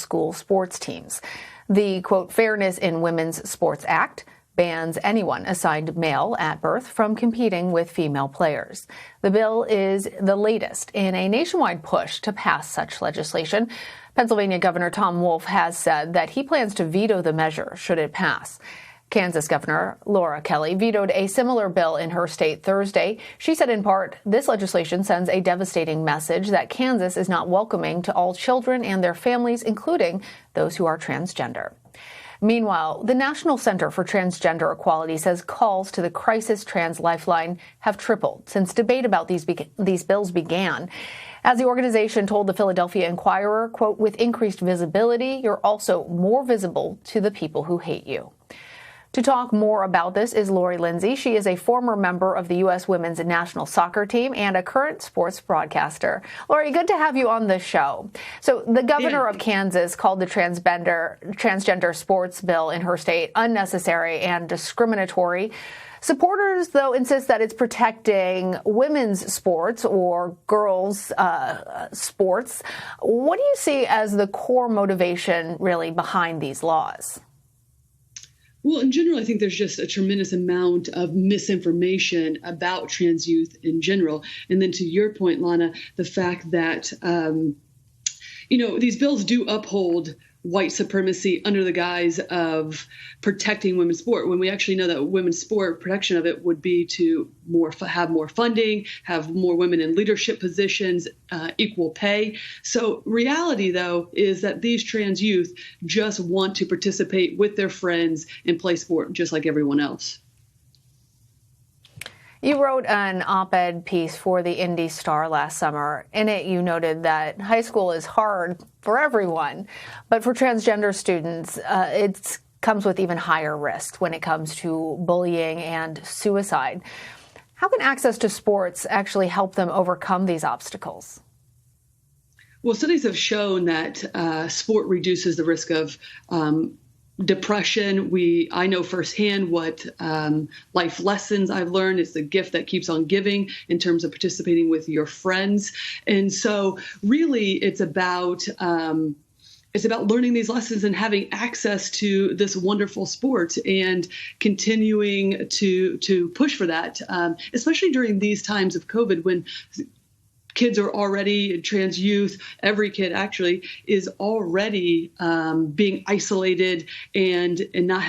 school sports teams. The, quote, Fairness in Women's Sports Act bans anyone assigned male at birth from competing with female players. The bill is the latest in a nationwide push to pass such legislation. Pennsylvania Governor Tom Wolf has said that he plans to veto the measure should it pass. Kansas Governor Laura Kelly vetoed a similar bill in her state Thursday. She said in part, this legislation sends a devastating message that Kansas is not welcoming to all children and their families, including those who are transgender. Meanwhile, the National Center for Transgender Equality says calls to the Crisis Trans Lifeline have tripled since debate about these bills began. As the organization told the Philadelphia Inquirer, quote, with increased visibility, you're also more visible to the people who hate you. To talk more about this is Lori Lindsey. She is a former member of the U.S. women's national soccer team and a current sports broadcaster. Lori, good to have you on the show. So the governor of Kansas called the transgender sports bill in her state unnecessary and discriminatory. Supporters, though, insist that it's protecting women's sports or girls' sports. What do you see as the core motivation really behind these laws? Well, in general, I think there's just a tremendous amount of misinformation about trans youth in general. And then to your point, Lana, the fact that, these bills do uphold white supremacy under the guise of protecting women's sport, when we actually know that women's sport protection of it would be to have more funding, have more women in leadership positions, equal pay. So reality, though, is that these trans youth just want to participate with their friends and play sport just like everyone else. You wrote an op-ed piece for the Indy Star last summer. In it, you noted that high school is hard for everyone, but for transgender students, it comes with even higher risks when it comes to bullying and suicide. How can access to sports actually help them overcome these obstacles? Well, studies have shown that sport reduces the risk of depression. I know firsthand what life lessons I've learned. It's the gift that keeps on giving in terms of participating with your friends. And so really it's about learning these lessons and having access to this wonderful sport and continuing to push for that, especially during these times of COVID when kids are already, trans youth, every kid actually is already being isolated and not